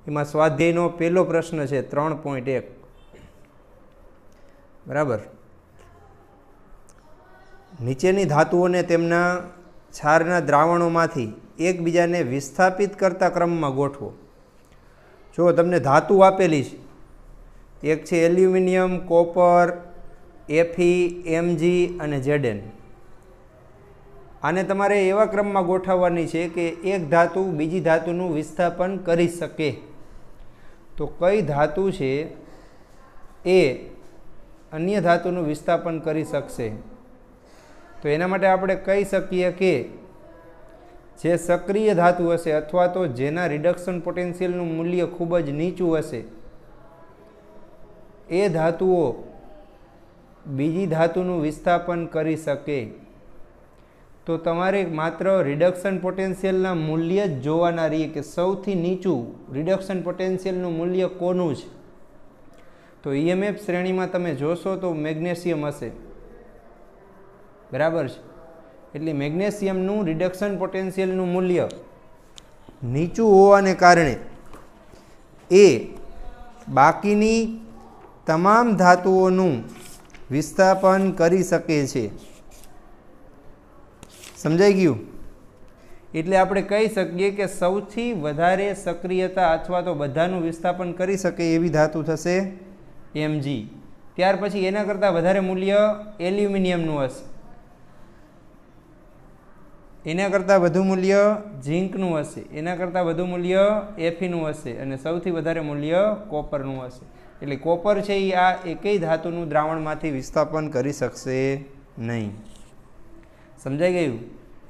એમાં સ્વાધ્યાયનો પહેલો પ્રશ્ન છે 3.1 બરાબર। નીચેની ધાતુઓને તેમના क्षाરના દ્રાવણોમાંથી એકબીજાને વિસ્થાપિત કરતા ક્રમમાં ગોઠવો। જો તમને ધાતુ આપેલી છે, એક છે એલ્યુમિનિયમ, કોપર, Fe, Mg અને Zn। આને તમારે એવા ક્રમમાં ગોઠવવાની છે કે એક ધાતુ બીજી ધાતુનું વિસ્થાપન કરી શકે। તો કઈ ધાતુ છે એ અન્ય ધાતુનું વિસ્થાપન કરી શકશે? તો એના માટે આપણે કહી શકીએ કે જે સક્રિય ધાતુ હશે અથવા તો જેના રિડક્શન પોટેન્શિયલનું મૂલ્ય ખૂબ જ નીચું હશે એ ધાતુઓ બીજી ધાતુનું વિસ્થાપન કરી શકે। તો તમારે માત્ર રિડક્શન પોટેન્શિયલના મૂલ્ય જ જોવાના રહીએ કે સૌથી નીચું રિડક્શન પોટેન્શિયલનું મૂલ્ય કોનું છે। તો EMF શ્રેણીમાં તમે જોશો તો મેગ્નેશિયમ હશે, બરાબર છે। એટલે મેગ્નેશિયમનું રિડક્શન પોટેન્શિયલનું મૂલ્ય નીચું હોવાને કારણે એ બાકીની તમામ ધાતુઓનું વિસ્થાપન કરી શકે છે। સમજાઈ ગયું? એટલે આપણે કહી શકીએ કે સૌથી વધારે સક્રિયતા અથવા તો બધાનું વિસ્થાપન કરી શકે એવી ધાતુ થશે Mg। ત્યાર પછી એના કરતાં વધારે મૂલ્ય એલ્યુમિનિયમનું હશે, એના કરતાં વધુ મૂલ્ય ઝીંકનું હશે, એના કરતાં વધુ મૂલ્ય Feનું હશે અને સૌથી વધારે મૂલ્ય કોપરનું હશે। એટલે કોપર છે એ આ એકેય ધાતુનું દ્રાવણમાંથી વિસ્થાપન કરી શકશે નહીં। સમજાઈ ગયું?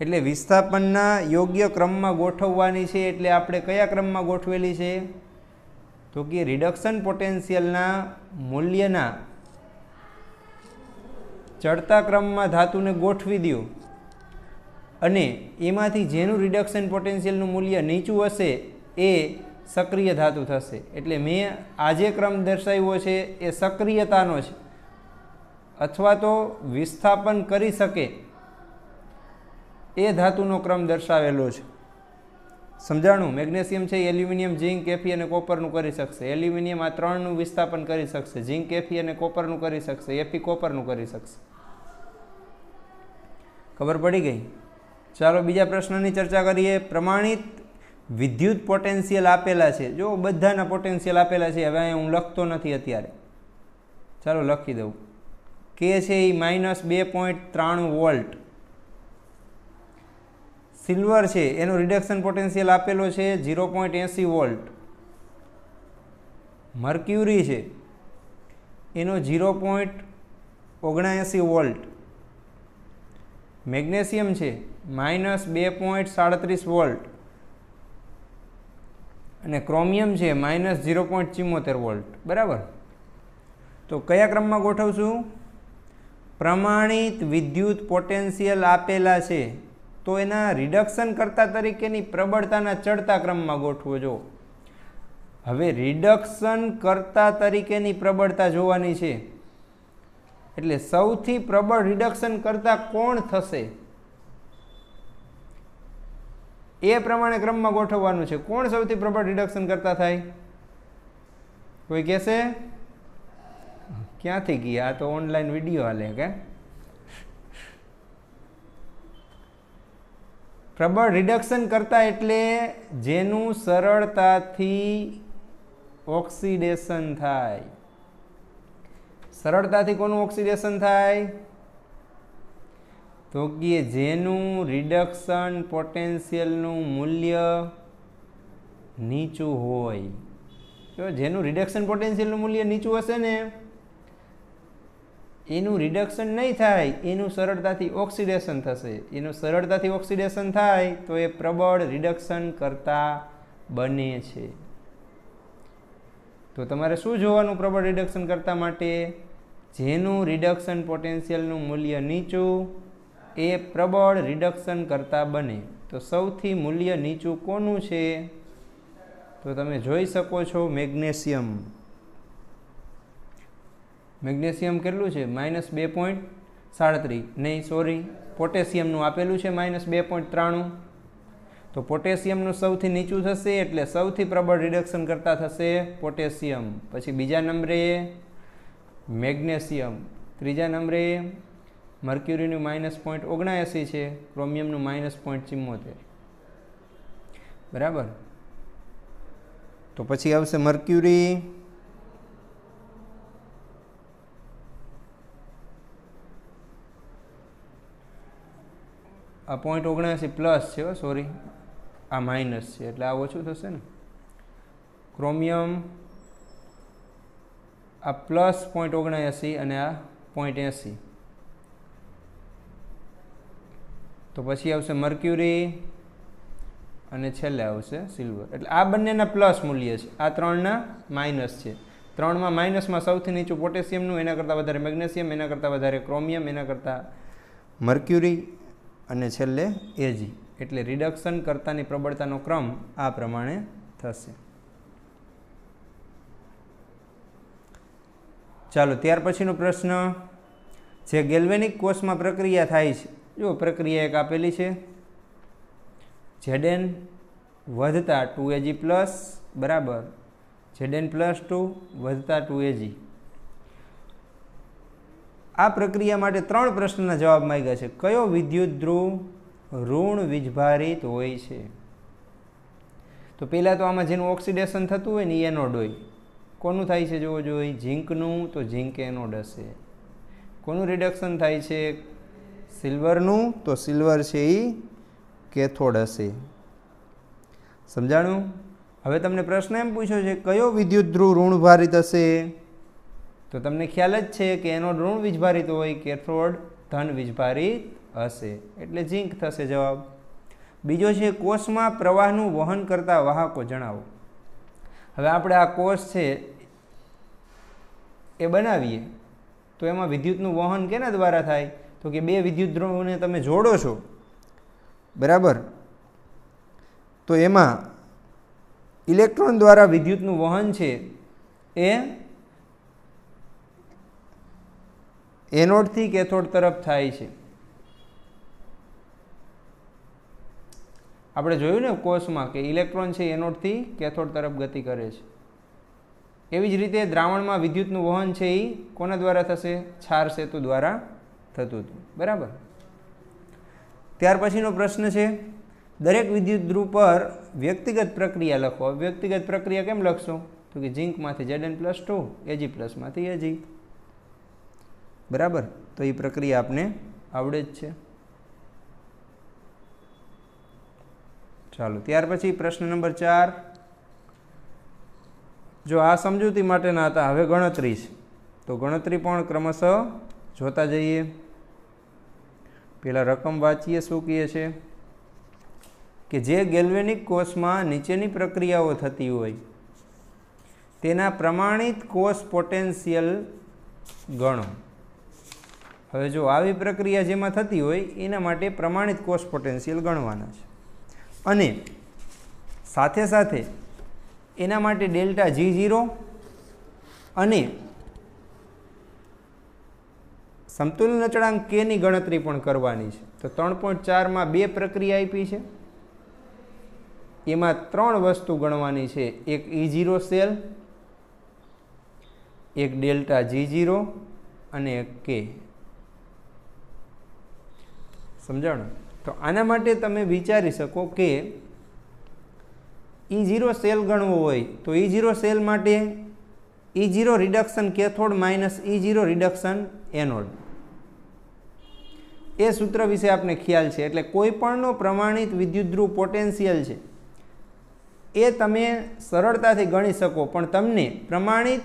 એટલે વિસ્થાપનના યોગ્ય ક્રમમાં ગોઠવવાની છે। એટલે આપણે કયા ક્રમમાં ગોઠવેલી છે? તો કે રિડક્શન પોટેન્શિયલના મૂલ્યના ચડતા ક્રમમાં ધાતુને ગોઠવી દો અને એમાંથી જેનું રિડક્શન પોટેન્શિયલનું મૂલ્ય નીચું હશે એ સક્રિય ધાતુ થશે। એટલે મેં આ જે ક્રમ દર્શાવ્યો છે એ સક્રિયતાનો છે અથવા તો વિસ્થાપન કરી શકે એ ધાતુનો ક્રમ દર્શાવેલો છે। સમજાણું? મેગ્નેશિયમ છે એલ્યુમિનિયમ, ઝીંક, Fe અને કોપરનું કરી શકશે। એલ્યુમિનિયમ આ ત્રણનું વિસ્થાપન કરી શકશે, ઝીંક Fe અને કોપરનું કરી શકશે, Fe કોપરનું કરી શકશે। ખબર પડી ગઈ? ચાલો બીજા પ્રશ્નની ચર્ચા કરીએ। પ્રમાણિત વિદ્યુત પોટેન્શિયલ આપેલા છે। જો બધાના પોટેન્શિયલ આપેલા છે, હવે હું લખતો નથી અત્યારે, ચાલો લખી દઉં। કે છે એ -2.93 વોલ્ટ। સિલ્વર છે એનો રિડક્શન પોટેન્શિયલ આપેલો છે 0.80 વોલ્ટ। મર્ક્યુરી છે એનો 0.79 વોલ્ટ। મેગ્નેશિયમ છે -2.37 વોલ્ટ અને ક્રોમિયમ છે -0.74 વોલ્ટ। બરાબર? તો કયા ક્રમમાં ગોઠવશું? પ્રમાણિત વિદ્યુત પોટેન્શિયલ આપેલા છે તો એના રિડક્શન કરતા તરીકેની પ્રબળતાના ચડતા ક્રમમાં ગોઠવો। જો હવે રિડક્શન કરતા તરીકેની પ્રબળતા જોવાની છે એટલે સૌથી પ્રબળ રિડક્શન કરતા કોણ થશે એ પ્રમાણે ક્રમમાં ગોઠવવાનું છે। કોણ સૌથી પ્રબળ રિડક્શન કરતા થાય? કોઈ કહેશે? ક્યાંથી ગયા? આ તો ઓનલાઈન વિડીયો હાલે કે? પ્રબળ રિડક્શન કરતા એટલે જેનું સરળતાથી ઓક્સિડેશન થાય। સરળતાથી કોનું ઓક્સિડેશન થાય? તો કે જેનું રિડક્શન પોટેન્શિયલનું મૂલ્ય નીચું હોય। તો જેનું રિડક્શન પોટેન્શિયલનું મૂલ્ય નીચું હશે ને એનું રિડક્શન નહીં થાય, એનું સરળતાથી ઓક્સિડેશન થશે। એનું સરળતાથી ઓક્સિડેશન થાય તો એ પ્રબળ રિડક્શન કરતા બને છે। તો તમારે શું જોવાનું પ્રબળ રિડક્શન કરતા માટે? જેનું રિડક્શન પોટેન્શિયલનું મૂલ્ય નીચું એ પ્રબળ રિડક્શન કરતા બને। તો સૌથી મૂલ્ય નીચું કોનું છે? તો તમે જોઈ શકો છો મેગ્નેશિયમ। મેગ્નેશિયમ કેટલું છે? -2.37 નહીં, સોરી, પોટેશિયમનું આપેલું છે -2.93। તો પોટેશિયમનું સૌથી નીચું થશે એટલે સૌથી પ્રબળ રિડક્શન કરતા થશે પોટેશિયમ, પછી બીજા નંબરે મેગ્નેશિયમ, ત્રીજા નંબરે મર્ક્યુરીનું -0.79 છે, ક્રોમિયમનું -0.74. બરાબર. તો પછી આવશે મર્ક્યુરી, આ 0.79 પ્લસ છે, સોરી આ માઇનસ છે એટલે આ ઓછું થશે ને. ક્રોમિયમ આ પ્લસ 0.79 અને આ 0.80. તો પછી આવશે મર્ક્યુરી અને છેલ્લે આવશે સિલ્વર. એટલે આ બંનેના પ્લસ મૂલ્ય છે, આ ત્રણના માઇનસ છે. ત્રણમાં માઇનસમાં સૌથી નીચું પોટેશિયમનું, એના કરતાં વધારે મેગ્નેશિયમ, એના કરતાં વધારે ક્રોમિયમ, એના કરતાં મર્ક્યુરી અને છેલ્લે એજી. એટલે રિડક્શન કરતાની પ્રબળતાનો ક્રમ આ પ્રમાણે થશે. ચાલો ત્યાર પછીનો પ્રશ્ન, જે ગેલ્વેનિક કોષમાં પ્રક્રિયા થાય છે, જો પ્રક્રિયા એક આપેલી છે, Zn વધતા 2Ag પ્લસ બરાબર Zn+2 વધતા 2Ag. આ પ્રક્રિયા માટે 3 પ્રશ્નના જવાબ માંગ્યા છે. કયો વિદ્યુત ધ્રુવ ઋણ વીજભારિત હોય છે? તો પહેલાં તો આમાં જેનું ઓક્સિડેશન થતું હોય ને એ એનોડ હોય. કોનું થાય છે જોવો જોઈએ? ઝીંકનું, તો ઝીંક એનોડ હશે. કોનું રિડક્શન થાય છે? સિલ્વરનું, તો સિલ્વર છે એ કેથોડ હશે. સમજાણું? હવે તમને પ્રશ્ન એમ પૂછ્યો છે કયો વિદ્યુત ધ્રુવ ઋણ ભારિત હશે? તો તમને ખ્યાલ જ છે કે એનોડ ઋણ વીજભારિત હોય, કેથોડ ધન વીજભારિત હશે, એટલે ઝીંક થશે જવાબ. બીજો છે કોષમાં પ્રવાહનું વહન કરતા વાહકો જણાવો. હવે આપણે આ કોષ છે એ બનાવીએ તો એમાં વિદ્યુતનું વહન કેના દ્વારા થાય? તો કે બે વિદ્યુત ધ્રુવોને તમે જોડો છો, બરાબર, તો એમાં ઇલેક્ટ્રોન દ્વારા વિદ્યુતનું વહન છે એ એનોડથી કેથોડ તરફ થાય છે. આપણે જોયું ને કોષમાં કે ઇલેક્ટ્રોન છે એનોડથી કેથોડ તરફ ગતિ કરે છે. એવી જ રીતે દ્રાવણમાં વિદ્યુતનું વહન છે એ કોના દ્વારા થશે? છાર સેતુ દ્વારા થતું હતું, બરાબર. ત્યાર પછીનો પ્રશ્ન છે, દરેક વિદ્યુત ધ્રુવ પર વ્યક્તિગત પ્રક્રિયા લખો. વ્યક્તિગત પ્રક્રિયા કેમ લખશો? તો કે ઝીંકમાંથી Zn+2, Ag+માંથી Ag, બરાબર. તો એ પ્રક્રિયા આપને આવડે જ છે. ચાલો ત્યાર પછી પ્રશ્ન નંબર 4. જો આ સમજૂતી માટેના હતા, હવે ગણતરી છે, તો ગણતરી પણ ક્રમશઃ જોતા જઈએ. પહેલાં રકમ વાંચીએ. શું કહે છે કે જે ગેલ્વેનિક કોષમાં નીચેની પ્રક્રિયાઓ થતી હોય તેના પ્રમાણિત કોષ પોટેન્શિયલ ગણો. હવે જો આવી પ્રક્રિયા જેમાં થતી હોય એના માટે પ્રમાણિત કોષ પોટેન્શિયલ ગણવાના છે, અને સાથે સાથે એના માટે ડેલ્ટા G0 અને સમતુલન અચળાંક K ની ગણતરી પણ કરવાની છે. તો 3.4માં 2 પ્રક્રિયા આપી છે, એમાં 3 વસ્તુ ગણવાની છે. એક E0 સેલ, એક ડેલ્ટા G0 અને એક K. સમજાણું? તો આના માટે તમે વિચારી શકો કે E0 સેલ ગણવો હોય તો E0 સેલ માટે E0 reduction cathode minus E0 reduction anode, એ સૂત્ર વિશે આપને ખ્યાલ છે. એટલે કોઈ પણનો પ્રમાણિત વિદ્યુત ધ્રુવ પોટેન્શિયલ છે એ તમે સરળતાથી ગણી શકો, પણ તમને પ્રમાણિત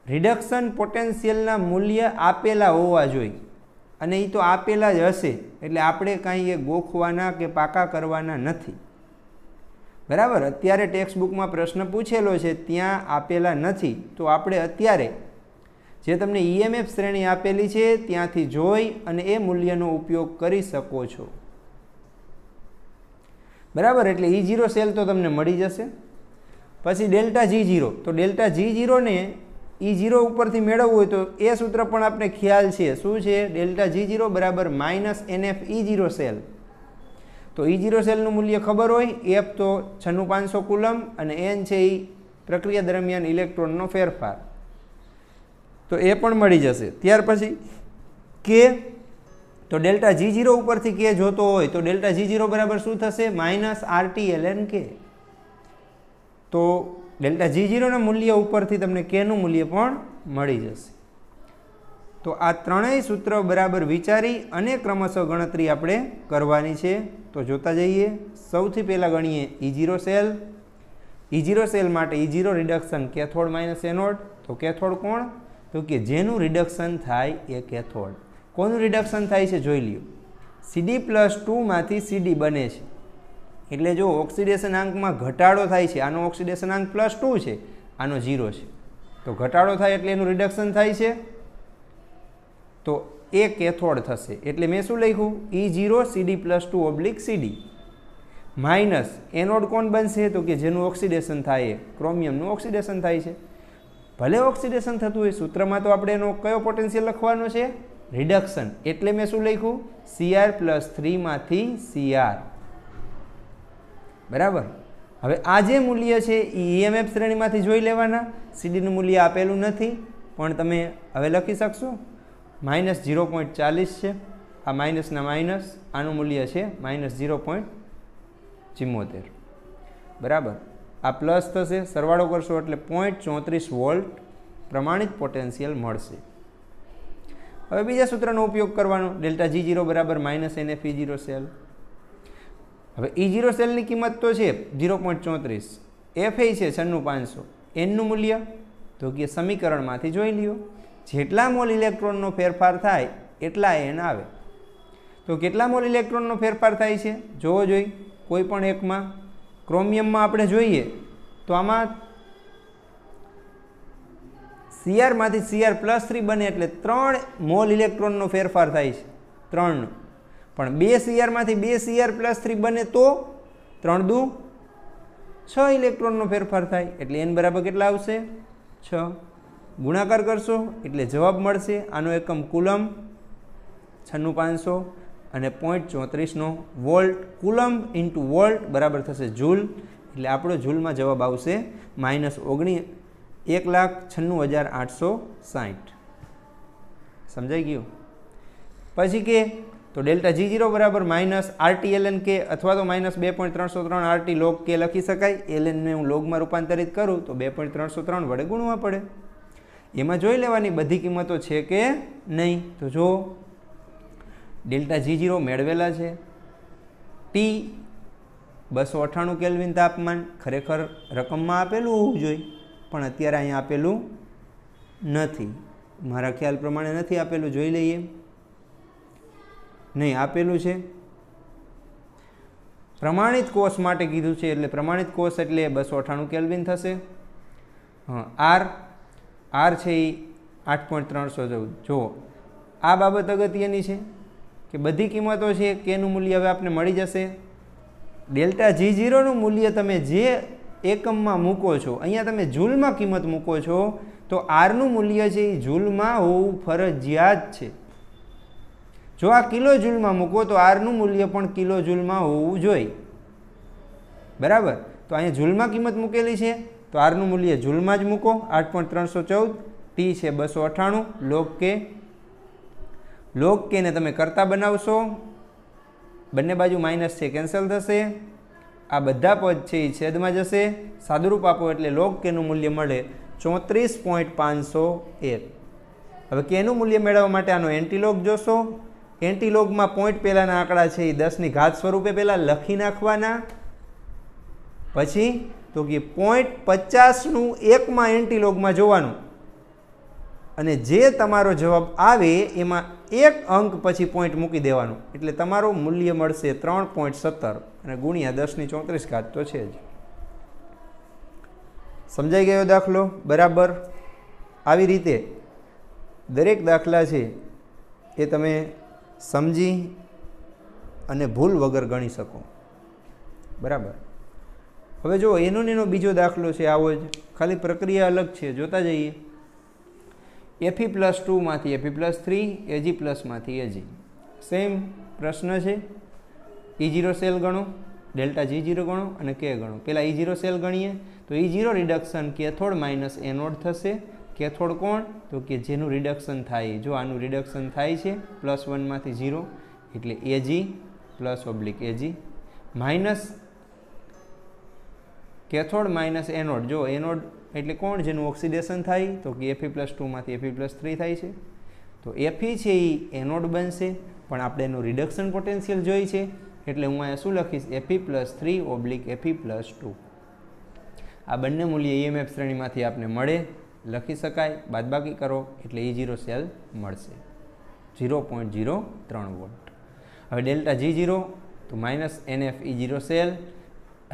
રિડક્શન પોટેન્શિયલના મૂલ્ય આપેલા હોવા જોઈએ, અને એ તો આપેલા જ હશે. એટલે આપણે કાંઈ એ ગોખવાના કે પાકા કરવાના નથી, બરાબર. અત્યારે ટેક્સ્ટ બુકમાં પ્રશ્ન પૂછેલો છે ત્યાં આપેલા નથી, તો આપણે અત્યારે જે તમને EMF શ્રેણી આપેલી છે ત્યાંથી જોઈ અને એ મૂલ્યનો ઉપયોગ કરી શકો છો, બરાબર. એટલે E0 સેલ તો તમને મળી જશે. પછી ડેલ્ટા G0, તો ડેલ્ટા G0 ને E0 ઉપરથી મેળવવું હોય તો એ સૂત્ર પણ આપણે ખ્યાલ છે. શું છે? ડેલ્ટા G0 બરાબર -NF E0 સેલ તો E0 સેલનું મૂલ્ય ખબર હોય, F તો 9500 કુલમ અને N છે એ પ્રક્રિયા દરમિયાન ઇલેક્ટ્રોનનો ફેરફાર, તો એ પણ મળી જશે. ત્યાર પછી K, તો ડેલ્ટા G0 ઉપરથી K જોતો હોય તો ડેલ્ટા G0 બરાબર શું થશે? -RT ln K. તો ડેલ્ટા G0ના મૂલ્ય ઉપરથી તમને Kનું મૂલ્ય પણ મળી જશે. તો આ ત્રણેય સૂત્ર બરાબર વિચારી અને ક્રમશઃ ગણતરી આપણે કરવાની છે. તો જોતા જઈએ. સૌથી પહેલાં ગણીએ E0 સેલ. E0 સેલ માટે E0 reduction cathode minus anode. તો કેથોડ કોણ? તો કે જેનું રિડક્શન થાય એ કેથોડ. કોનું રિડક્શન થાય છે જોઈ લ્યો. CD+2 માંથી CD બને છે, એટલે જો ઓક્સિડેશન આંકમાં ઘટાડો થાય છે, આનો ઓક્સિડેશન આંક +2 છે, આનો 0 છે, તો ઘટાડો થાય એટલે એનું રિડક્શન થાય છે, તો એ કેથોડ થશે. એટલે મેં શું લખ્યું? E0 CD+2 CD minus anode કોણ બનશે? તો કે જેનું ઓક્સિડેશન થાય, ક્રોમિયમનું ઓક્સિડેશન થાય છે. ભલે ઓક્સિડેશન થતું હોય, સૂત્રમાં તો આપણે એનો કયો પોટેન્શિયલ લખવાનો છે? રિડક્શન. એટલે મેં શું લખ્યું? Cr+3 માંથી Cr. બરાબર. હવે આ જે મૂલ્ય છે એ EMF શ્રેણીમાંથી જોઈ લેવાના. સીડીનું મૂલ્ય આપેલું નથી, પણ તમે હવે લખી શકશો. -0.40 છે, આ માઇનસના માઇનસ, આનું મૂલ્ય છે -0.74. બરાબર. આ પ્લસ થશે, સરવાળો કરશો એટલે 0.34 વોલ્ટ પ્રમાણિત પોટેન્શિયલ મળશે. હવે બીજા સૂત્રનો ઉપયોગ કરવાનો. ડેલ્ટા G0 બરાબર -NF E0 સેલ. હવે E0 સેલની કિંમત તો છે 0.34, F છે 9500, Nનું મૂલ્ય તો કે સમીકરણમાંથી જોઈ લ્યો. જેટલા મોલ ઇલેક્ટ્રોનનો ફેરફાર થાય એટલા N આવે. તો કેટલા મોલ ઇલેક્ટ્રોનનો ફેરફાર થાય છે જોવો જોઈએ. કોઈ પણ એકમાં ક્રોમિયમમાં આપણે જોઈએ તો આમાં Cr માંથી Cr+3 બને એટલે 3 મોલ ઇલેક્ટ્રોનનો ફેરફાર થાય છે, 3. પણ 2 Cr માંથી 2 Cr+3 બને તો 3 દુ 6 ઇલેક્ટ્રોનનો ફેરફાર થાય. એટલે N બરાબર કેટલા આવશે? 6. ગુણાકાર કરશો એટલે જવાબ મળશે. આનો એકમ કુલમ 9500 અને 0.34નો વોલ્ટ. કુલમ ઇન્ટુ વોલ્ટ બરાબર થશે જૂલ. એટલે આપણો જૂલમાં જવાબ આવશે -1,96,860. સમજાઈ ગયું? પછી કે તો ડેલ્ટા G0 બરાબર -RT ln K અથવા તો -2.303 RT log K લખી શકાય. ln ને હું લોગમાં રૂપાંતરિત કરું તો 2.303 વડે ગુણવા પડે. એમાં જોઈ લેવાની બધી કિંમતો છે કે નહીં. તો જો ડેલ્ટા G0 મેળવેલા છે. T 298 કેલ્વિન તાપમાન, ખરેખર રકમમાં આપેલું હોવું જોઈએ, પણ અત્યારે અહીંયા આપેલું નથી. મારા ખ્યાલ પ્રમાણે નથી આપેલું, જોઈ લઈએ. નહીં, આપેલું છે. પ્રમાણિત કોષ માટે કીધું છે, એટલે પ્રમાણિત કોષ એટલે 298 કેલ્વિન થશે. R છે એ 8.314. જુઓ, આ બાબત અગત્યની છે કે બધી કિંમતો છે કેનું મૂલ્ય હવે આપણે મળી જશે. ડેલ્ટા G0નું મૂલ્ય તમે જે એકમમાં મૂકો છો, અહીંયા તમે જૂલમાં કિંમત મૂકો છો, તો આરનું મૂલ્ય છે એ જૂલમાં હોવું ફરજિયાત છે. જો આ કિલો જૂલમાં મૂકો તો આરનું મૂલ્ય પણ કિલો જૂલમાં હોવું જોઈએ. બરાબર. તો અહીંયા જૂલમાં કિંમત મૂકેલી છે તો આરનું મૂલ્ય જૂલમાં જ મૂકો. 8.314. T છે 298. log K ને તમે કરતા બનાવશો, બંને બાજુ માઇનસ છે કેન્સલ થશે. આ બધા પદ છે એ છેદમાં જશે. સાદુરૂપ આપો એટલે log K નું મૂલ્ય મળે 34.501. હવે Kનું મૂલ્ય મેળવવા માટે આનો એન્ટીલોગ જોશો. એન્ટીલોગમાં પોઈન્ટ પહેલાંના આંકડા છે એ 10ની ઘાત સ્વરૂપે પહેલાં લખી નાખવાના. પછી તો કે 0.50નું એકમાં એન્ટીલોગમાં જોવાનું, અને જે તમારો જવાબ આવે એમાં એક અંક પછી પોઈન્ટ મૂકી દેવાનું, એટલે તમારું મૂલ્ય મળશે 3.17 અને ગુણ્યા 10ની 34 ઘાત તો છે જ. સમજાઈ ગયો દાખલો? બરાબર. આવી રીતે દરેક દાખલા છે એ તમે સમજી અને ભૂલ વગર ગણી શકો. બરાબર. હવે જો એનો બીજો દાખલો છે આવો જ, ખાલી પ્રક્રિયા અલગ છે. જોતા જઈએ. Fe+2 માંથી Fe+3, Ag+ માંથી Ag. સેમ પ્રશ્ન છે. E0 સેલ ગણો, ડેલ્ટા G0 ગણો અને K ગણો. પહેલાં E0 સેલ ગણીએ તો E0 reduction cathode minus anode થશે. કેથોડ કોણ? તો કે જેનું રિડક્શન થાય. જો આનું રિડક્શન થાય છે +1 0 એટલે Ag +/Ag minus cathode minus anode. જો એનોડ એટલે કોણ? જેનું ઓક્સિડેશન થાય તો કે Fe+2 Fe+3 થાય છે. તો Fe છે એ એનોડ બનશે, પણ આપણે એનું રિડક્શન પોટેન્શિયલ જોઈ છે એટલે હું અહીંયા શું લખીશ? Fe+3/Fe+2. આ બંને મૂલ્ય EMF શ્રેણીમાંથી આપને મળે, લખી શકાય. બાદબાકી કરો એટલે E0 સેલ મળશે 0.03 વોલ્ટ. હવે ડેલ્ટા G0 તો -NF E0 સેલ.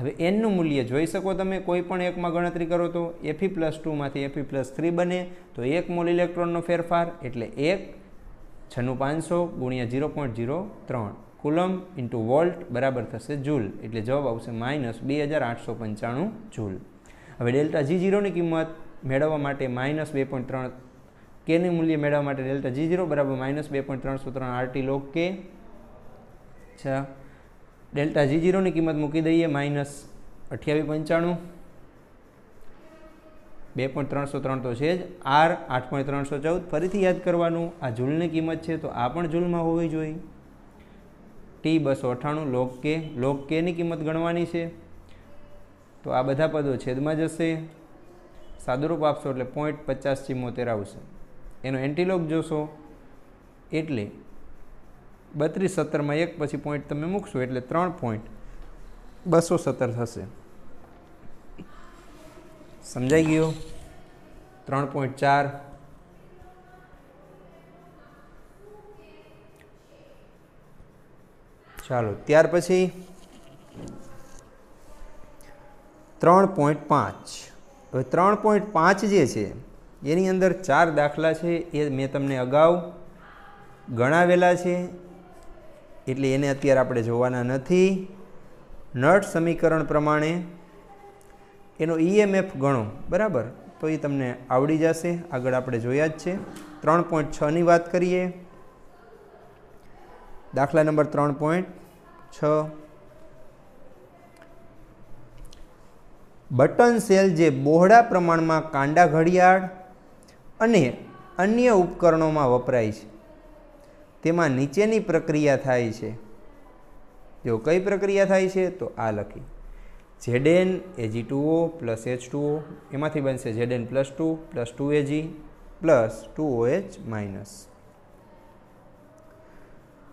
હવે એનનું મૂલ્ય જોઈ શકો તમે, કોઈ પણ એકમાં ગણતરી કરો તો Fe+2 Fe+3 બને તો 1 મોલ ઇલેક્ટ્રોનનો ફેરફાર એટલે 1/6500 × 0.03 કુલમ × વોલ્ટ બરાબર થશે જૂલ. એટલે જવાબ આવશે -2895 જૂલ. હવે ડેલ્ટા G0ની કિંમત મેળવવા માટે -2.3 કેનું મૂલ્ય મેળવવા માટે ડેલ્ટા G0 બરાબર -2.303 RT log K. અચ્છા, ડેલ્ટા G0ની કિંમત મૂકી દઈએ -2895. 2.303 તો છે જ. R 8.314. ફરીથી યાદ કરવાનું, આ જૂલની કિંમત છે તો આ પણ જૂલમાં હોવી જોઈએ. T 298 log K. log K ની કિંમત ગણવાની છે તો આ બધા પદો છેદમાં જશે. સાદુરૂપ આપશો એટલે 0.5074 આવશે. એનો એન્ટીલોગ જોશો એટલે 3217 1 પછી પોઈન્ટ તમે મૂકશો એટલે 3.217 થશે. સમજાઈ ગયું? 3.4. ચાલો ત્યાર પછી 3.5. હવે 3.5 જે છે એની અંદર 4 દાખલા છે એ મેં તમને અગાઉ ગણાવેલા છે એટલે એને અત્યારે આપણે જોવાના નથી. નટ સમીકરણ પ્રમાણે એનો EMF ગણો, બરાબર, તો એ તમને આવડી જશે. આગળ આપણે જોયા જ છે. 3.6ની વાત કરીએ. દાખલા નંબર 3.6. બટન સેલ જે બહોળા પ્રમાણમાં કાંડા ઘડિયાળ અને અન્ય ઉપકરણોમાં વપરાય છે તેમાં નીચેની પ્રક્રિયા થાય છે. જો કઈ પ્રક્રિયા થાય છે તો આ લખી Zn Ag2O + H2O, એમાંથી બનશે Zn +2 + 2Ag + 2OH-.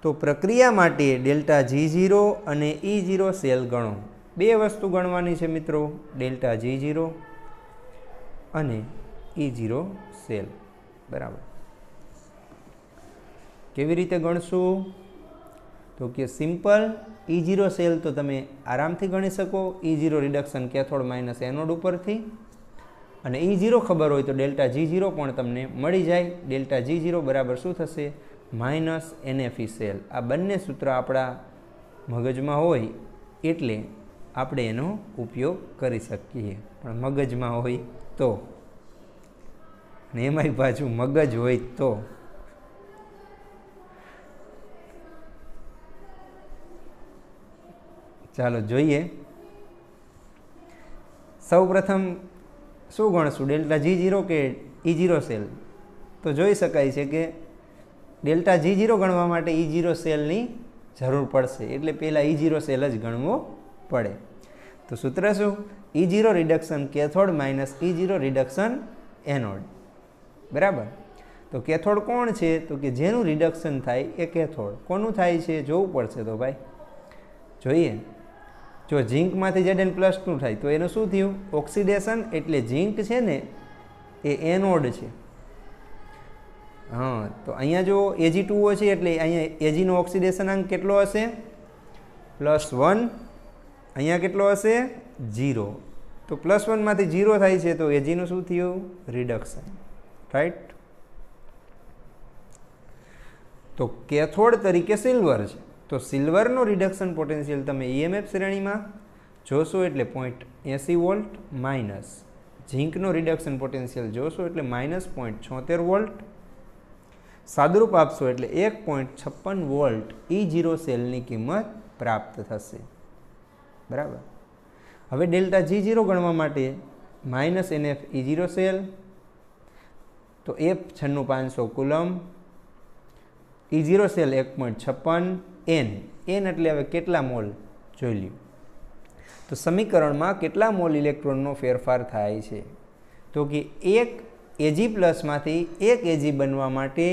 તો પ્રક્રિયા માટે ડેલ્ટા G0 અને E0 સેલ ગણો. બે વસ્તુ ગણવાની છે મિત્રો, ડેલ્ટા G0 અને E0 સેલ. બરાબર. કેવી રીતે ગણશું? તો કે સિમ્પલ E0 સેલ તો તમે આરામથી ગણી શકો. E0 reduction cathode minus anode ઉપરથી, અને E0 ખબર હોય તો ડેલ્ટા G0 પણ તમને મળી જાય. ડેલ્ટા G0 બરાબર શું થશે? -NFE cell. આ બંને સૂત્ર આપણા મગજમાં હોય એટલે આપણે એનો ઉપયોગ કરી શકીએ. પણ મગજમાં હોય તો, ને એમાંય પાછું મગજ હોય તો. ચાલો જોઈએ. સૌ પ્રથમ શું ગણશું? ડેલ્ટા G0 કે E0 સેલ? તો જોઈ શકાય છે કે ડેલ્ટા G0 ગણવા માટે E0 સેલની જરૂર પડશે, એટલે પહેલાં E0 સેલ જ ગણવો પડે. તો સૂત્ર શું? E0 reduction cathode minus E0 reduction anode. બરાબર. તો કેથોડ કોણ છે? તો કે જેનું રિડક્શન થાય એ કેથોડ. કોનું થાય છે જોવું પડશે. તો ભાઈ જોઈએ. જો ઝીંકમાંથી Zn+2 થાય તો એનું શું થયું? ઓક્સિડેશન. એટલે ઝીંક છે ને એ એનોડ છે. હા, તો અહીંયા જો Ag2O છે એટલે અહીંયા Agનો ઓક્સિડેશન અંક કેટલો હશે? +1. અહીંયા કેટલો હશે? 0. તો +1 માંથી 0 થાય છે તો Agનું શું થયું? રિડક્શન. રાઈટ. તો કેથોડ તરીકે સિલ્વર છે, તો સિલ્વરનો રિડક્શન પોટેન્શિયલ તમે EMF શ્રેણીમાં જોશો એટલે 0.80 વોલ્ટ, માઇનસ ઝીંકનો રિડક્શન પોટેન્શિયલ જોશો એટલે -0.76 વોલ્ટ. સાદુરૂપ આપશો એટલે 1.56 વોલ્ટ E0 સેલની કિંમત પ્રાપ્ત થશે. બરાબર. હવે ડેલ્ટા G0 ગણવા માટે -NF E0 સેલ, તો F 96500 coulomb, E0 cell 1.56, N એટલે હવે કેટલા મોલ જોઈ લ્યો. તો સમીકરણમાં કેટલા મોલ ઇલેક્ટ્રોનનો ફેરફાર થાય છે? તો કે એક Ag પ્લસમાંથી એક Ag બનવા માટે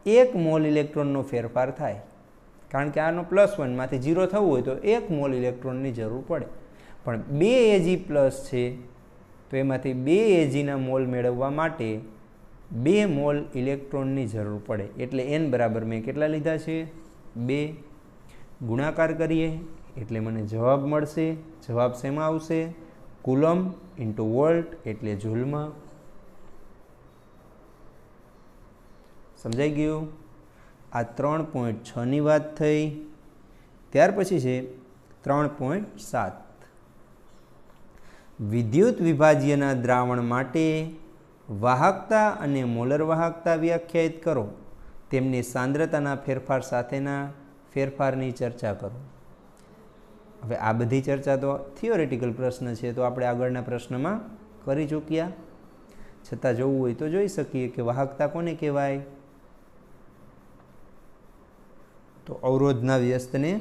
1 મોલ ઇલેક્ટ્રોનનો ફેરફાર થાય. કારણ કે આનો +1 માંથી 0 થવું હોય તો 1 મોલ ઇલેક્ટ્રોનની જરૂર પડે. પણ 2 Ag પ્લસ છે તો એમાંથી 2 Agના મોલ મેળવવા માટે 2 મોલ ઇલેક્ટ્રોનની જરૂર પડે. એટલે n બરાબર મેં કેટલા લીધા છે? 2. ગુણાકાર કરીએ એટલે મને જવાબ મળશે. જવાબ શેમાં આવશે? કુલમ ઇન્ટુ વોલ્ટ એટલે જૂલમાં. સમજાઈ ગયું? આ 3.6ની વાત થઈ. ત્યાર પછી છે 3.7. વિદ્યુત વિભાજ્યના દ્રાવણ માટે વાહકતા અને મોલર વાહકતા વ્યાખ્યાયિત કરો. તેમની સાંદ્રતાના ફેરફાર સાથેના ફેરફારની ચર્ચા કરો. હવે આ બધી ચર્ચા તો થિયોરેટિકલ પ્રશ્ન છે, તો આપણે આગળના પ્રશ્નમાં કરી ચૂક્યા. છતાં જોવું હોય તો જોઈ શકીએ કે વાહકતા કોને કહેવાય? તો અવરોધના વ્યસ્તને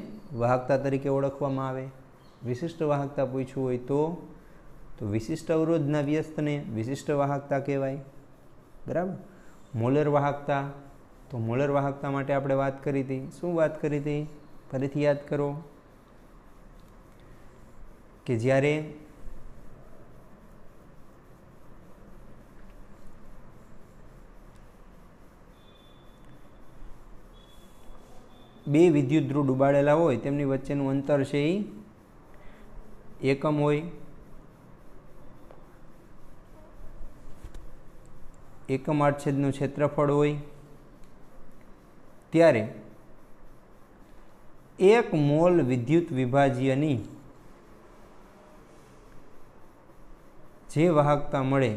વાહકતા તરીકે ઓળખવામાં આવે. વિશિષ્ટ વાહકતા પૂછવું હોય તો વિશિષ્ટ અવરોધના વ્યસ્તને વિશિષ્ટ વાહકતા કહેવાય. બરાબર. મોલર વાહકતા, તો મોલર વાહકતા માટે આપણે વાત કરી હતી. શું વાત કરી હતી? ફરીથી યાદ કરો કે જ્યારે બે વિદ્યુત ધ્રુવ ડૂબાડેલા હોય તેમની વચ્ચેનું અંતર છે એ એકમ હોય. એકમ આડછેદનું ક્ષેત્રફળ હોય. ત્યારે 1 મોલ વિદ્યુત વિભાજ્યની જે વાહકતા મળે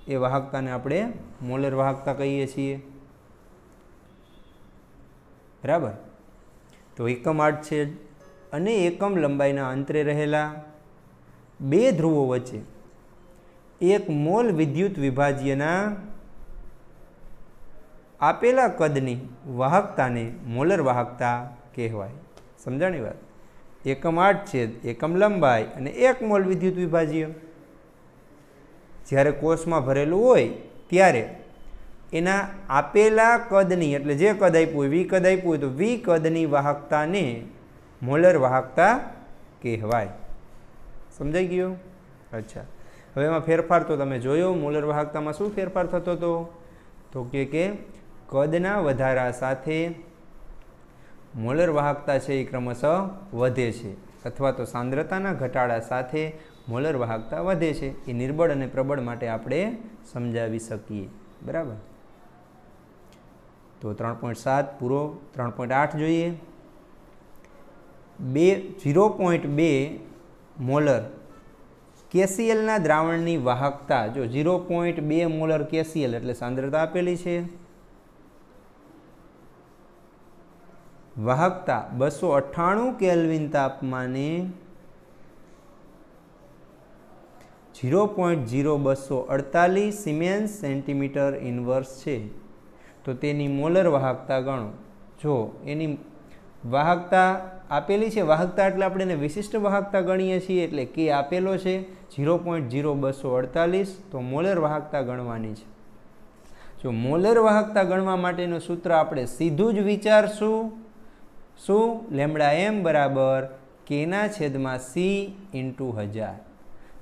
એ વાહકતાને આપણે મોલર વાહકતા કહીએ છીએ. બરાબર. તો એકમ આડછેદ અને એકમ લંબાઈના અંતરે રહેલા બે ધ્રુવો વચ્ચે 1 મોલ વિદ્યુત વિભાજ્યના આપેલા કદની વાહકતાને મોલર વાહકતા કહેવાય. સમજાણી વાત? એકમ આડછેદ, એકમ લંબાઈ અને 1 મોલ વિદ્યુત વિભાજ્ય જ્યારે કોષમાં ભરેલું હોય ત્યારે એના આપેલા કદની, એટલે જે કદ આપ્યું હોય, વી કદ આપ્યું હોય તો વી કદની વાહકતાને મોલર વાહકતા કહેવાય. સમજાઈ ગયું? અચ્છા. હવે એમાં ફેરફાર તો તમે જોયો. મોલર વાહકતામાં શું ફેરફાર થતો હતો? તો કે કદના વધારા સાથે મોલર વાહકતા છે એ ક્રમશઃ વધે છે, અથવા તો સાંદ્રતાના ઘટાડા સાથે મોલર વાહકતા વધે છે. એ નિર્બળ અને પ્રબળ માટે આપણે સમજાવી શકીએ. બરાબર. તો 3.7 પૂરો. 3.8 જોઈએ. 0.2 મોલર કેસીએલના દ્રાવણની વાહકતા. જો 0.2 મોલર કેસીએલ એટલે સાંદ્રતા આપેલી છે. વાહકતા 298 કેલ્વિન તાપમાને 0.0248 સિમેન્સ સેન્ટીમીટર ઇન્વર્સ છે. તો તેની મોલર વાહકતા ગણો. જો એની વાહકતા આપેલી છે, વાહકતા એટલે આપણે એને વિશિષ્ટ વાહકતા ગણીએ છીએ, એટલે કે આપેલો છે 0.0248, તો મોલર વાહકતા ગણવાની છે. જો મોલર વાહકતા ગણવા માટેનું સૂત્ર આપણે સીધું જ વિચારશું. શું? λm બરાબર k/c × 1000.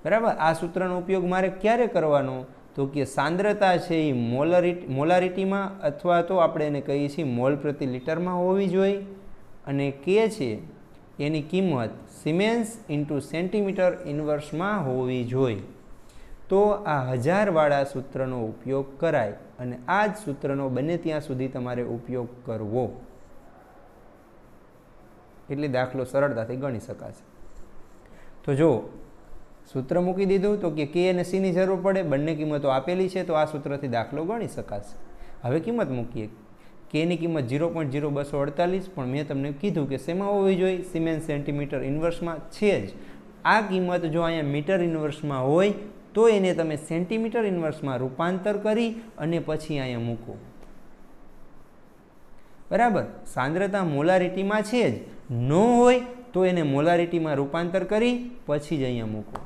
બરાબર. આ સૂત્રનો ઉપયોગ મારે ક્યારે કરવાનો? તો કે સાંદ્રતા છે એ મોલારિટીમાં અથવા તો આપણે એને કહીએ છીએ મોલ પ્રતિ લીટરમાં હોવી જોઈએ, અને કે છે એની કિંમત સિમેન્સ × સેન્ટીમીટર ઇન્વર્સમાં હોવી જોઈએ. તો આ 1000 વાળા સૂત્રનો ઉપયોગ કરાય, અને આ જ સૂત્રનો બને ત્યાં સુધી તમારે ઉપયોગ કરવો, એટલે દાખલો સરળતાથી ગણી શકાશે. તો જો સૂત્ર મૂકી દીધું તો કે કે અને સીની જરૂર પડે, બંને કિંમતો આપેલી છે, તો આ સૂત્રથી દાખલો ગણી શકાશે. હવે કિંમત મૂકીએ. કેની કિંમત 0.0248, પણ મેં તમને કીધું કે શેમાં હોવી જોઈએ? સિમેન્સ સેન્ટીમીટર ઇન્વર્સમાં છે જ. આ કિંમત જો અહીંયા મીટર ઇન્વર્સમાં હોય તો એને તમે સેન્ટીમીટર ઇન્વર્સમાં રૂપાંતર કરી અને પછી અહીંયા મૂકો. બરાબર. સાંદ્રતા મોલારિટીમાં છે જ, ન હોય તો એને મોલારિટીમાં રૂપાંતર કરી પછી જ અહીંયા મૂકો.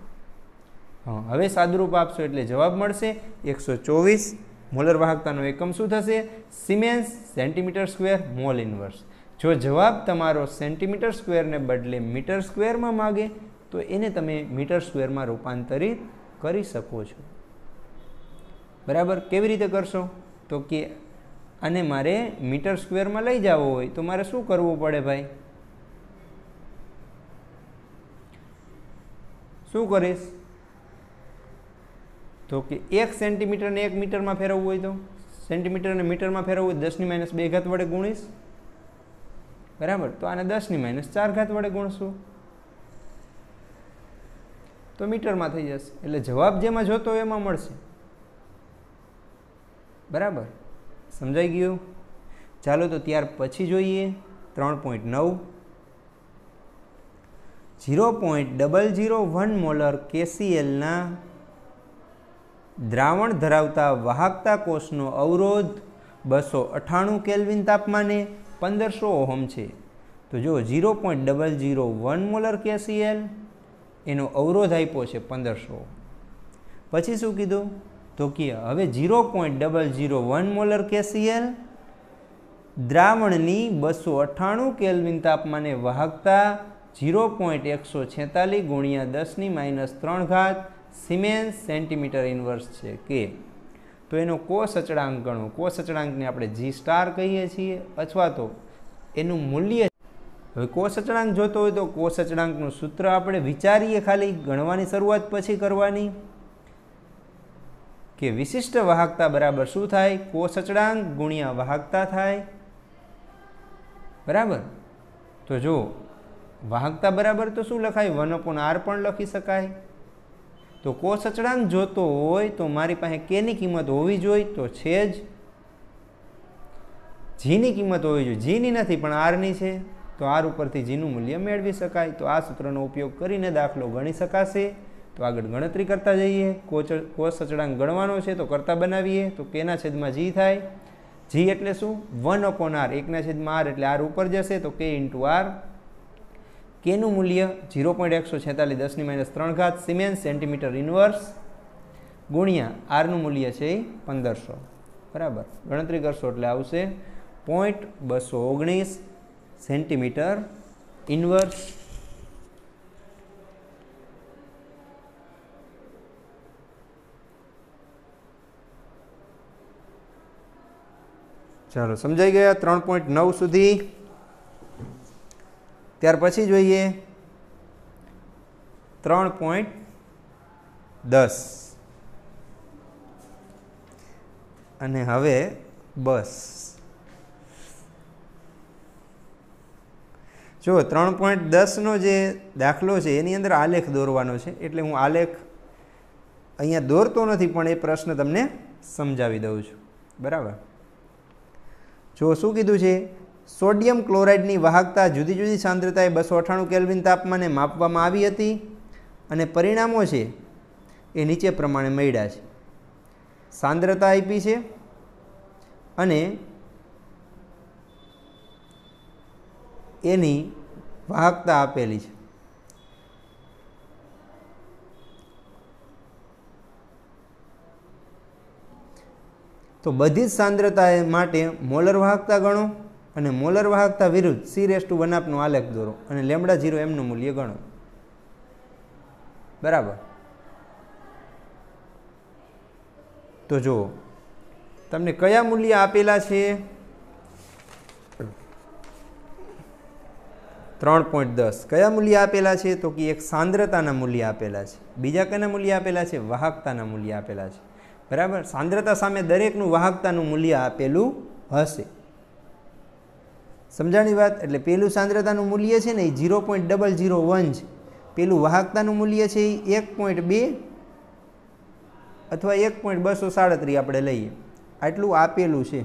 હા, હવે સાદુરૂપ આપશો એટલે જવાબ મળશે 124. મોલર વાહકતાનો એકમ શું થશે? Siemens centimetre square mall inverse. જો જવાબ તમારો સેન્ટીમીટર સ્ક્વેરને બદલે મીટર સ્ક્વેરમાં માગે તો એને તમે મીટર સ્ક્વેરમાં રૂપાંતરિત કરી શકો છો. બરાબર. કેવી રીતે કરશો? તો કે અને મારે મીટર સ્ક્વેરમાં લઈ જવો હોય તો મારે શું કરવું પડે ભાઈ? શું કરીશ? તો કે 1 સેન્ટીમીટરને 1 મીટરમાં ફેરવવું હોય તો સેન્ટીમીટરને મીટરમાં ફેરવવું હોય 10⁻2 વડે ગુણીશ. બરાબર. તો આને 10⁻4 વડે ગુણશું તો મીટરમાં થઈ જશે. એટલે જવાબ જેમાં જોતો હોય એમાં મળશે. બરાબર. સમજાઈ ગયું? ચાલો તો ત્યાર પછી જોઈએ 3.9. 0.001 મોલર KClના દ્રાવણ ધરાવતા વાહકતા કોષનો અવરોધ 298 કેલ્વિન તાપમાને 1500 ઓહમ છે. તો જો 0.001 મોલર KCl એનો અવરોધ આપ્યો છે 1500. પછી શું કીધું? તો કે હવે 0.001 મોલર KCl દ્રાવણની 298 કેલ્વિન તાપમાને વાહકતા 0.146 × 10⁻³ સિમેન્સ સેન્ટીમીટર ઇન્વર્સ છે કે. તો એનો કોષ અચળાંક ગણો. કોષ અચળાંકને આપણે G* કહીએ છીએ અથવા તો એનું મૂલ્ય. હવે કોષ અચળાંક જોતો હોય તો કોષ અચળાંકનું સૂત્ર આપણે વિચારીએ, ખાલી ગણવાની શરૂઆત પછી કરવાની કે વિશિષ્ટ વાહકતા બરાબર શું થાય? કોષ અચળાંક ગુણ્યા વાહકતા થાય. બરાબર. તો જો વાહકતા બરાબર તો શું લખાય? 1/r પણ લખી શકાય. તો કોષ અચળાંક જોતો હોય તો મારી પાસે કેની કિંમત હોવી જોઈએ? તો છે જ જીની કિંમત હોવી જોઈએ. જીની નથી પણ આરની છે, તો આર ઉપરથી જીનું મૂલ્ય મેળવી શકાય. તો આ સૂત્રનો ઉપયોગ કરીને દાખલો ગણી શકાશે. તો આગળ ગણતરી કરતા જઈએ. કોષ અચળાંક ગણવાનો છે તો કરતા બનાવીએ. તો કેના છેદમાં જી થાય? જી એટલે શું? 1/r. 1/r એટલે આર ઉપર જશે તો k × r. કેનું મૂલ્ય 0.146 10⁻³ સિમેન્સ સેન્ટીમીટર ઇન્વર્સ ગુણ્યા આરનું મૂલ્ય છે 1500. બરાબર. ગણતરી કરશો એટલે આવશે 0.219 સેન્ટીમીટર ઇન્વર્સ. ચાલો, સમજાઈ ગયા 3.9 સુધી. ત્યાર પછી જોઈએ 3.10 અને હવે બસ જો 3.10નો જે દાખલો છે એની અંદર આલેખ દોરવાનો છે. એટલે હું આલેખ અહીંયા દોરતો નથી પણ એ પ્રશ્ન તમને સમજાવી દઉં છું. બરાબર. જો શું કીધું છે? સોડિયમ ક્લોરાઇડની વાહકતા જુદી જુદી સાંદ્રતાએ 298 કેલ્વિન તાપમાને માપવામાં આવી હતી અને પરિણામો છે એ નીચે પ્રમાણે મળ્યા છે. સાંદ્રતા આપી છે અને એની વાહકતા આપેલી છે. તો બધી જ સાંદ્રતા માટે મોલર વાહકતા ગણો અને મોલર વાહકતા વિરુદ્ધ C⁻1 નો આલેખ દોરો અને λ0 એમનું મૂલ્ય ગણો. બરાબર. તો જુઓ તમને કયા મૂલ્ય આપેલા છે? 3.10 કયા મૂલ્ય આપેલા છે? તો કે એક સાંદ્રતાના મૂલ્ય આપેલા છે. બીજા કયા મૂલ્ય આપેલા છે? વાહકતાના મૂલ્ય આપેલા છે. બરાબર. સાંદ્રતા સામે દરેકનું વાહકતાનું મૂલ્ય આપેલું હશે. સમજાણી વાત? એટલે પેલું સાંદ્રતાનું મૂલ્ય છે ને એ 0.001 છે. પેલું વાહકતાનું મૂલ્ય છે એ 1.2 અથવા 1.237 આપણે લઈએ. આટલું આપેલું છે.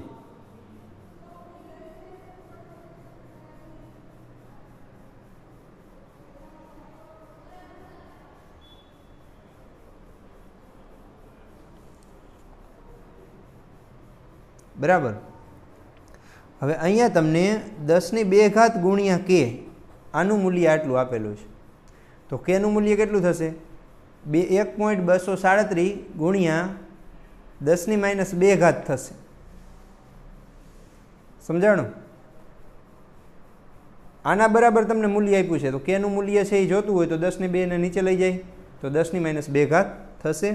બરાબર. હવે અહીંયા તમને 10² ગુણ્યા કે આનું મૂલ્ય આટલું આપેલું છે, તો કેનું મૂલ્ય કેટલું થશે? 1.237 ગુણ્યા 10⁻2 થશે. સમજાણું? આના બરાબર તમને મૂલ્ય આપ્યું છે, તો કેનું મૂલ્ય છે એ જોતું હોય તો 10² ને નીચે લઈ જાય તો 10⁻2 થશે.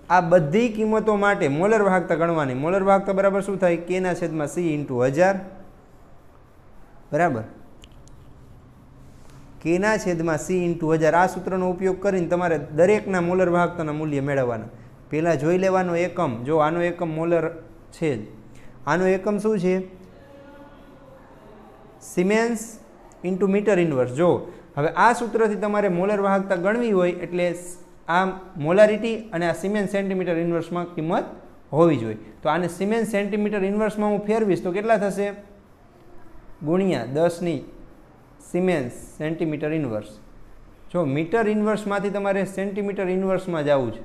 આ બધી કિંમતો માટે મોલર વાહકતા ગણવાની. મોલર વાહકતા બરાબર શું થાય? K/C × 1000 બરાબર. K/C × 1000 આ સૂત્રનો ઉપયોગ કરીને તમારે દરેકના મોલર વાહકતાના મૂલ્ય મેળવવાના. પહેલાં જોઈ લેવાનો એકમ. જો આનો એકમ મોલર છે જ, આનો એકમ શું છે? Siemens × metre inverse. જો હવે આ સૂત્રથી તમારે મોલર વાહકતા ગણવી હોય એટલે આ મોલારિટી અને આ સિમેન્સ સેન્ટીમીટર ઇન્વર્સમાં કિંમત હોવી જોઈએ. તો આને સિમેન્સ સેન્ટીમીટર ઇન્વર્સમાં હું ફેરવીશ તો કેટલા થશે? ગુણ્યા 10 સિમેન્સ સેન્ટીમીટર ઇન્વર્સ. જો મીટર ઇન્વર્સમાંથી તમારે સેન્ટીમીટર ઇન્વર્સમાં જવું છે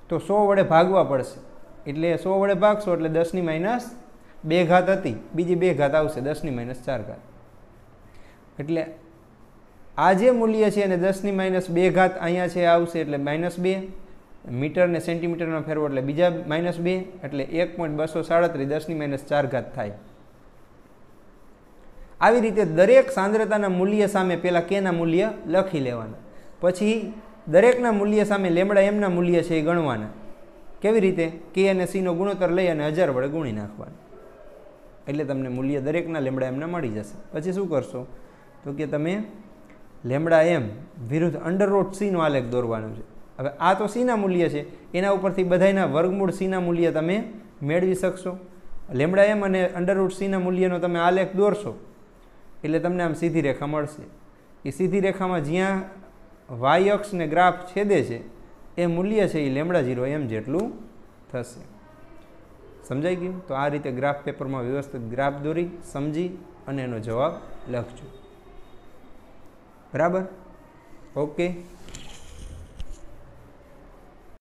તો 100 વડે ભાગવા પડશે. એટલે 100 વડે ભાગશો એટલે 10⁻2 હતી, બીજી 2 આવશે 10⁻4. એટલે આ જે મૂલ્ય છે એને 10⁻2 અહીંયા છે આવશે એટલે -2. મીટર ને સેન્ટીમીટરમાં ફેરવો એટલે બીજા -2 એટલે 1.237 10⁻4 થાય. આવી રીતે દરેક સાંદ્રતાના મૂલ્ય સામે પહેલાં કેના મૂલ્ય લખી લેવાના, પછી દરેકના મૂલ્ય સામે λm મૂલ્ય છે એ ગણવાના. કેવી રીતે? કે અને સીનો ગુણોત્તર લઈ અને 1000 વડે ગુણી નાખવાના, એટલે તમને મૂલ્ય દરેકના λm મળી જશે. પછી શું કરશો તો કે તમે λm વિરુદ્ધ √c નો આલેખ દોરવાનો છે. હવે આ તો સીના મૂલ્ય છે, એના ઉપરથી બધાના વર્ગમૂળ સીના મૂલ્ય તમે મેળવી શકશો. λm અને √c ના મૂલ્યનો તમે આલેખ દોરશો એટલે તમને આમ સીધી રેખા મળશે. એ સીધી રેખામાં જ્યાં y અક્ષને ગ્રાફ છેદે છે એ મૂલ્ય છે એ λ0m જેટલું થશે. સમજાઈ ગયું? તો આ રીતે ગ્રાફ પેપરમાં વ્યવસ્થિત ગ્રાફ દોરી સમજી અને એનો જવાબ લખજો. બરાબર? ઓકે.